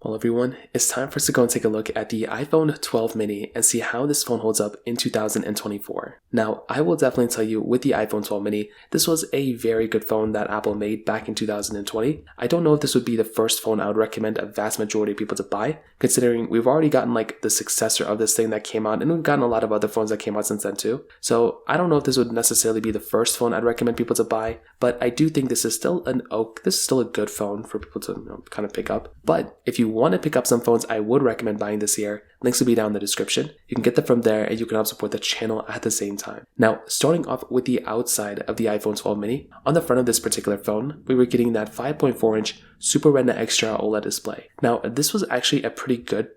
Well everyone, it's time for us to go and take a look at the iPhone 12 mini and see how this phone holds up in 2024. Now, I will definitely tell you with the iPhone 12 mini, this was a very good phone that Apple made back in 2020. I don't know if this would be the first phone I would recommend a vast majority of people to buy, considering we've already gotten like the successor of this thing that came out, and we've gotten a lot of other phones that came out since then too. So I don't know if this would necessarily be the first phone I'd recommend people to buy, but I do think this is still a good phone for people to kind of pick up. But if you want to pick up some phones I would recommend buying this year, links will be down in the description. You can get them from there and you can help support the channel at the same time. Now, starting off with the outside of the iPhone 12 mini, on the front of this particular phone, we were getting that 5.4-inch Super Retina Extra OLED display. Now, this was actually a pretty good,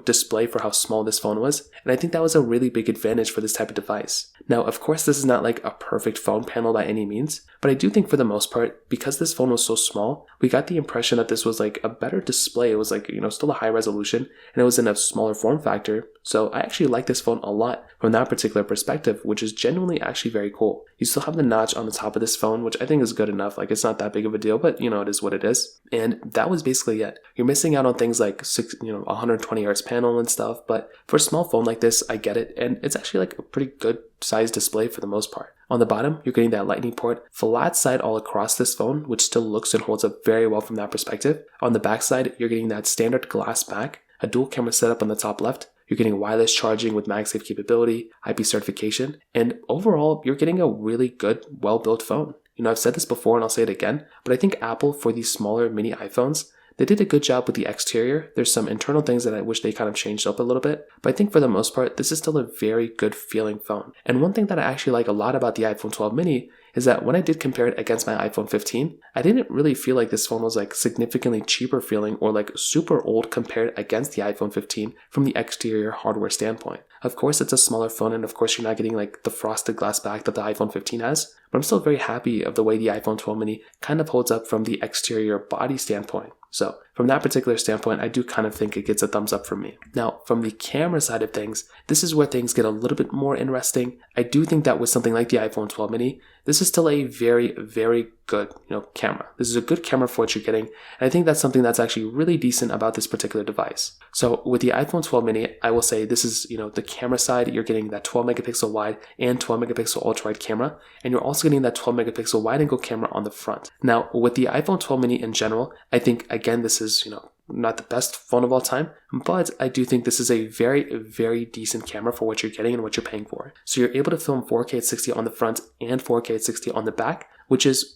display for how small this phone was, and I think that was a really big advantage for this type of device. Now, of course, this is not like a perfect phone panel by any means, but I do think for the most part, because this phone was so small, we got the impression that this was like a better display. It was like, still a high resolution, and it was in a smaller form factor. So I actually like this phone a lot from that particular perspective, which is genuinely actually very cool. You still have the notch on the top of this phone, which I think is good enough. Like, it's not that big of a deal, but it is what it is. And that was basically it. You're missing out on things like 120 hertz panel and stuff, but for a small phone like this, I get it. And it's actually like a pretty good size display for the most part. On the bottom, you're getting that lightning port flat side all across this phone, which still looks and holds up very well from that perspective. On the back side, you're getting that standard glass back, a dual camera setup on the top left. You're getting wireless charging with MagSafe capability, IP certification, and overall, you're getting a really good, well-built phone. I've said this before and I'll say it again, but I think Apple, for these smaller mini iPhones, they did a good job with the exterior. There's some internal things that I wish they kind of changed up a little bit, but I think for the most part, this is still a very good feeling phone. And one thing that I actually like a lot about the iPhone 12 mini is that when I did compare it against my iPhone 15, I didn't really feel like this phone was like significantly cheaper feeling or like super old compared against the iPhone 15 from the exterior hardware standpoint. Of course, it's a smaller phone, and of course you're not getting like the frosted glass back that the iPhone 15 has, but I'm still very happy of the way the iPhone 12 mini kind of holds up from the exterior body standpoint. So from that particular standpoint, I do kind of think it gets a thumbs up from me. Now, from the camera side of things, this is where things get a little bit more interesting. I do think that with something like the iPhone 12 mini, this is still a very, very good, camera. This is a good camera for what you're getting. And I think that's something that's actually really decent about this particular device. So with the iPhone 12 mini, I will say this is, the camera side, you're getting that 12 megapixel wide and 12 megapixel ultra wide camera. And you're also getting that 12 megapixel wide angle camera on the front. Now, with the iPhone 12 mini in general, I think, again, this is, not the best phone of all time, but I do think this is a very, very decent camera for what you're getting and what you're paying for. So you're able to film 4K at 60 on the front and 4K at 60 on the back, which is,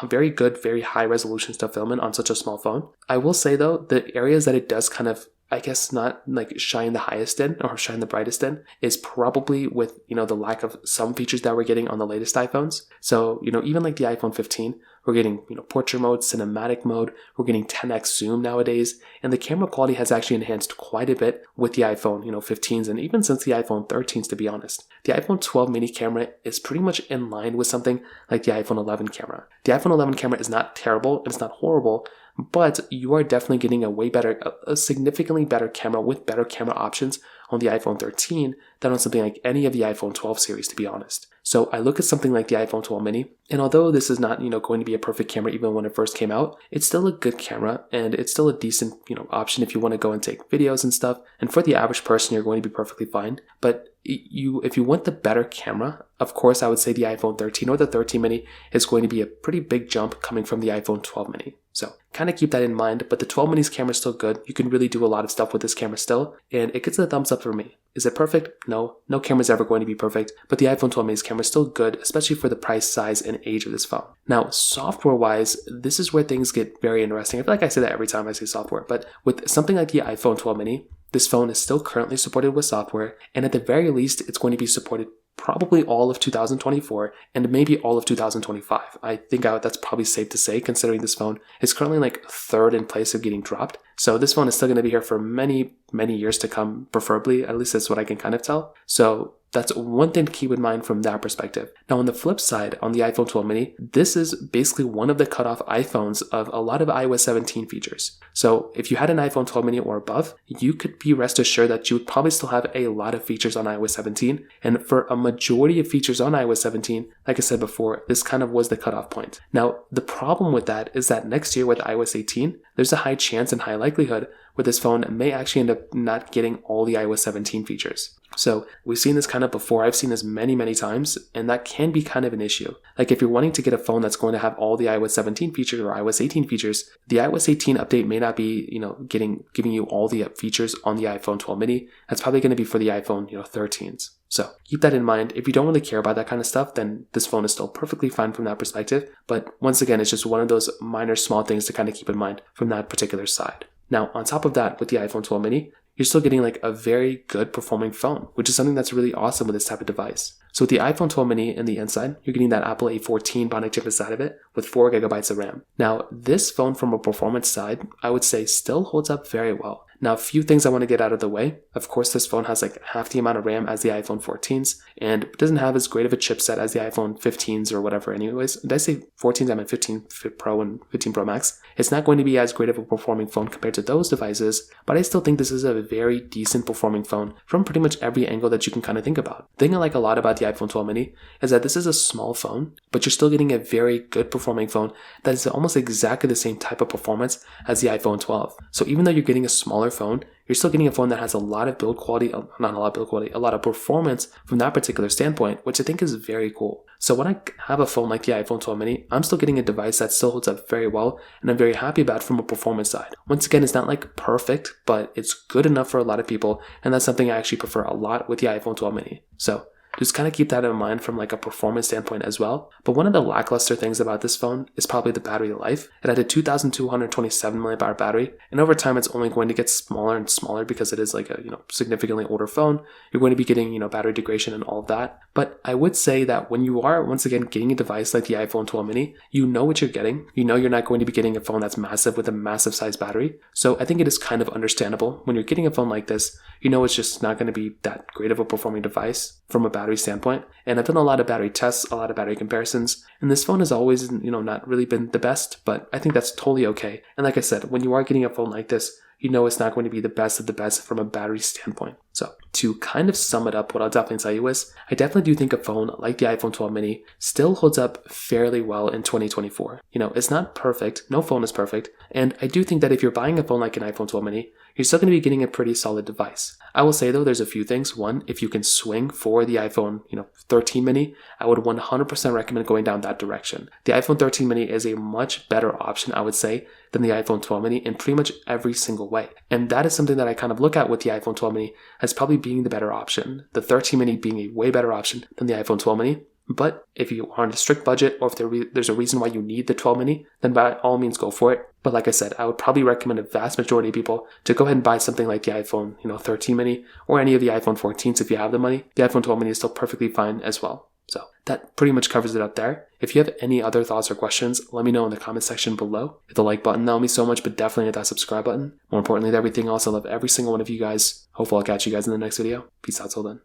very good, very high resolution stuff filming on such a small phone. I will say though, the areas that it does kind of, I guess, not like shine the highest in or shine the brightest in is probably with, the lack of some features that we're getting on the latest iPhones. So, even like the iPhone 15, we're getting, portrait mode, cinematic mode, we're getting 10x zoom nowadays, and the camera quality has actually enhanced quite a bit with the iPhone, 15s, and even since the iPhone 13s, to be honest. The iPhone 12 mini camera is pretty much in line with something like the iPhone 11 camera. The iPhone 11 camera is not terrible, and it's not horrible, but you are definitely getting a significantly better camera with better camera options on the iPhone 13 than on something like any of the iPhone 12 series, to be honest. So I look at something like the iPhone 12 mini, and although this is not, going to be a perfect camera even when it first came out, it's still a good camera, and it's still a decent, option if you want to go and take videos and stuff. And for the average person, you're going to be perfectly fine. But if you want the better camera, of course, I would say the iPhone 13 or the 13 mini is going to be a pretty big jump coming from the iPhone 12 mini. So kind of keep that in mind, but the 12 mini's camera is still good. You can really do a lot of stuff with this camera still, and it gets a thumbs up for me. Is it perfect? No camera is ever going to be perfect, but the iPhone 12 mini's camera is still good, especially for the price, size, and age of this phone. Now, software-wise, this is where things get very interesting. I feel like I say that every time I say software, but with something like the iPhone 12 mini, this phone is still currently supported with software, and at the very least, it's going to be supported probably all of 2024 and maybe all of 2025. I think that's probably safe to say, considering this phone is currently like third in place of getting dropped. So this phone is still going to be here for many, many years to come, preferably. At least that's what I can kind of tell. So that's one thing to keep in mind from that perspective. Now, on the flip side, on the iPhone 12 mini, this is basically one of the cutoff iPhones of a lot of iOS 17 features. So if you had an iPhone 12 mini or above, you could be rest assured that you would probably still have a lot of features on iOS 17. And for a majority of features on iOS 17, like I said before, this kind of was the cutoff point. Now, the problem with that is that next year with iOS 18, there's a high chance and high likelihood where this phone may actually end up not getting all the iOS 17 features. So we've seen this kind of before. I've seen this many times, and that can be kind of an issue. Like if you're wanting to get a phone that's going to have all the iOS 17 features or iOS 18 features, the iOS 18 update may not be, giving you all the features on the iPhone 12 mini. That's probably going to be for the iPhone, 13s. So keep that in mind. If you don't really care about that kind of stuff, then this phone is still perfectly fine from that perspective. But once again, it's just one of those minor small things to kind of keep in mind from that particular side. Now, on top of that, with the iPhone 12 mini, you're still getting like a very good performing phone, which is something that's really awesome with this type of device. So with the iPhone 12 mini in the inside, you're getting that Apple A14 Bionic chip inside of it with 4 gigabytes of RAM. Now, this phone from a performance side, I would say still holds up very well. Now, a few things I want to get out of the way. Of course, this phone has like half the amount of RAM as the iPhone 14s and doesn't have as great of a chipset as the iPhone 15s or whatever anyways. Did I say 14s? I meant 15 Pro and 15 Pro Max. It's not going to be as great of a performing phone compared to those devices, but I still think this is a very decent performing phone from pretty much every angle that you can kind of think about. The thing I like a lot about the iPhone 12 mini is that this is a small phone, but you're still getting a very good performing phone that is almost exactly the same type of performance as the iPhone 12. So even though you're getting a smaller phone, you're still getting a phone that has a lot of build quality, a lot of performance from that particular standpoint, which I think is very cool. So when I have a phone like the iPhone 12 mini, I'm still getting a device that still holds up very well, and I'm very happy about from a performance side. Once again, it's not like perfect, but it's good enough for a lot of people, and that's something I actually prefer a lot with the iPhone 12 mini. So just kind of keep that in mind from like a performance standpoint as well. But one of the lackluster things about this phone is probably the battery life. It had a 2227 mAh battery, and over time it's only going to get smaller and smaller because it is like a significantly older phone. You're going to be getting battery degradation and all of that. But I would say that when you are once again getting a device like the iPhone 12 mini, you know what you're getting. You know you're not going to be getting a phone that's massive with a massive size battery. So I think it is kind of understandable when you're getting a phone like this. It's just not going to be that great of a performing device from a battery standpoint. And I've done a lot of battery tests, a lot of battery comparisons, and this phone has always, not really been the best, but I think that's totally okay. And like I said, when you are getting a phone like this, it's not going to be the best of the best from a battery standpoint. So to kind of sum it up, what I'll definitely tell you is I definitely do think a phone like the iPhone 12 mini still holds up fairly well in 2024. It's not perfect. No phone is perfect. And I do think that if you're buying a phone like an iPhone 12 mini, you're still going to be getting a pretty solid device. I will say though, there's a few things. One, if you can swing for the iPhone 13 mini, I would 100% recommend going down that direction. The iPhone 13 mini is a much better option, I would say, than the iPhone 12 mini in pretty much every single way. And that is something that I kind of look at with the iPhone 12 mini as probably being the better option. The 13 mini being a way better option than the iPhone 12 mini. But if you are on a strict budget, or if there's a reason why you need the 12 mini, then by all means go for it. But like I said, I would probably recommend a vast majority of people to go ahead and buy something like the iPhone 13 mini or any of the iPhone 14s if you have the money. The iPhone 12 mini is still perfectly fine as well. So that pretty much covers it up there. If you have any other thoughts or questions, let me know in the comment section below. Hit the like button, that would mean so much, but definitely hit that subscribe button. More importantly than everything else, I love every single one of you guys. Hopefully I'll catch you guys in the next video. Peace out till then.